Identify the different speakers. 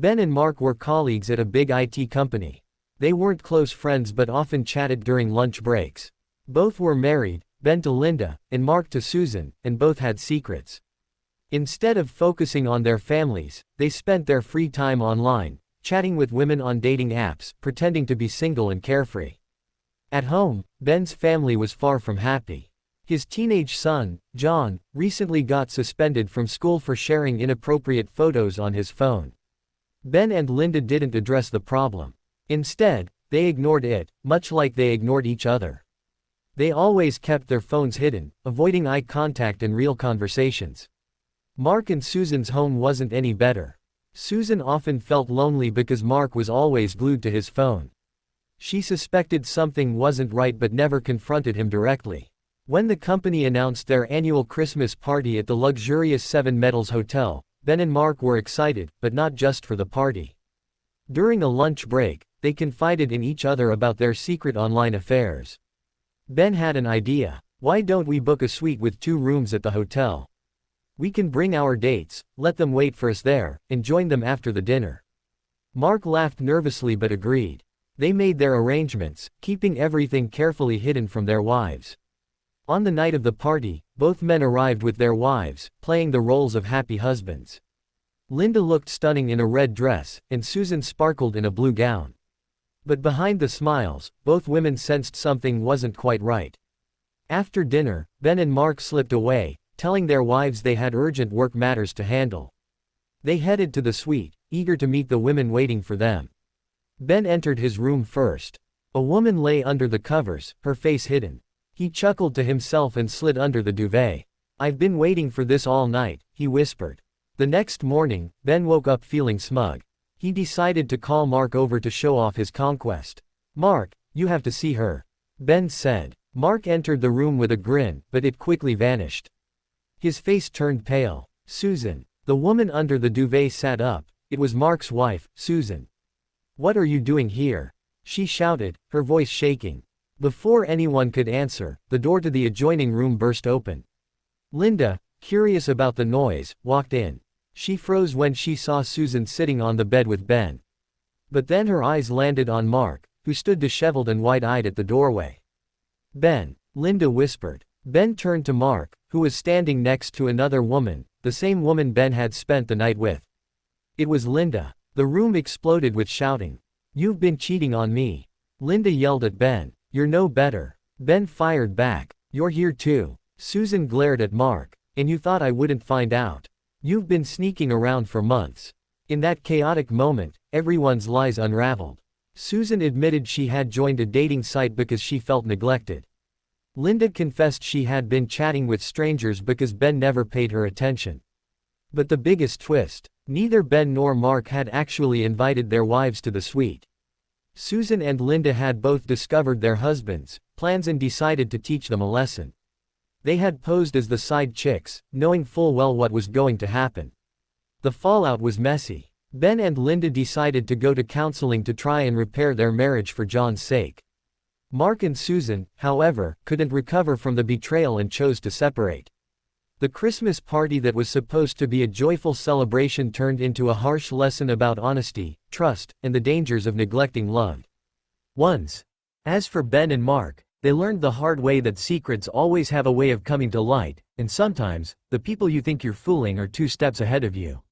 Speaker 1: Ben and Mark were colleagues at a big IT company. They weren't close friends but often chatted during lunch breaks. Both were married, Ben to Linda, and Mark to Susan, and both had secrets. Instead of focusing on their families, they spent their free time online, chatting with women on dating apps, pretending to be single and carefree. At home, Ben's family was far from happy. His teenage son, John, recently got suspended from school for sharing inappropriate photos on his phone. Ben and Linda didn't address the problem. Instead, they ignored it, much like they ignored each other. They always kept their phones hidden, avoiding eye contact and real conversations. Mark and Susan's home wasn't any better. Susan often felt lonely because Mark was always glued to his phone. She suspected something wasn't right but never confronted him directly. When the company announced their annual Christmas party at the luxurious Seven Metals Hotel, Ben and Mark were excited, but not just for the party. During a lunch break, they confided in each other about their secret online affairs. Ben had an idea. Why don't we book a suite with 2 rooms at the hotel? We can bring our dates, let them wait for us there, and join them after the dinner. Mark laughed nervously but agreed. They made their arrangements, keeping everything carefully hidden from their wives. On the night of the party, both men arrived with their wives, playing the roles of happy husbands. Linda looked stunning in a red dress, and Susan sparkled in a blue gown. But behind the smiles, both women sensed something wasn't quite right. After dinner, Ben and Mark slipped away, telling their wives they had urgent work matters to handle. They headed to the suite, eager to meet the women waiting for them. Ben entered his room first. A woman lay under the covers, her face hidden. He chuckled to himself and slid under the duvet. "I've been waiting for this all night," he whispered. The next morning, Ben woke up feeling smug. He decided to call Mark over to show off his conquest. "Mark, you have to see her," Ben said. Mark entered the room with a grin, but it quickly vanished. His face turned pale. Susan. The woman under the duvet sat up. It was Mark's wife, Susan. "What are you doing here?" she shouted, her voice shaking. Before anyone could answer, the door to the adjoining room burst open. Linda, curious about the noise, walked in. She froze when she saw Susan sitting on the bed with Ben. But then her eyes landed on Mark, who stood disheveled and wide-eyed at the doorway. "Ben," Linda whispered. Ben turned to Mark, who was standing next to another woman, the same woman Ben had spent the night with. It was Linda. The room exploded with shouting. "You've been cheating on me." Linda yelled at Ben. "You're no better." Ben fired back. "You're here too." Susan glared at Mark. "And you thought I wouldn't find out. You've been sneaking around for months." In that chaotic moment, everyone's lies unraveled. Susan admitted she had joined a dating site because she felt neglected. Linda confessed she had been chatting with strangers because Ben never paid her attention. But the biggest twist, neither Ben nor Mark had actually invited their wives to the suite. Susan and Linda had both discovered their husbands' plans and decided to teach them a lesson. They had posed as the side chicks, knowing full well what was going to happen. The fallout was messy. Ben and Linda decided to go to counseling to try and repair their marriage for John's sake. Mark and Susan, however, couldn't recover from the betrayal and chose to separate. The Christmas party that was supposed to be a joyful celebration turned into a harsh lesson about honesty, trust, and the dangers of neglecting loved ones. As for Ben and Mark, they learned the hard way that secrets always have a way of coming to light, and sometimes, the people you think you're fooling are 2 steps ahead of you.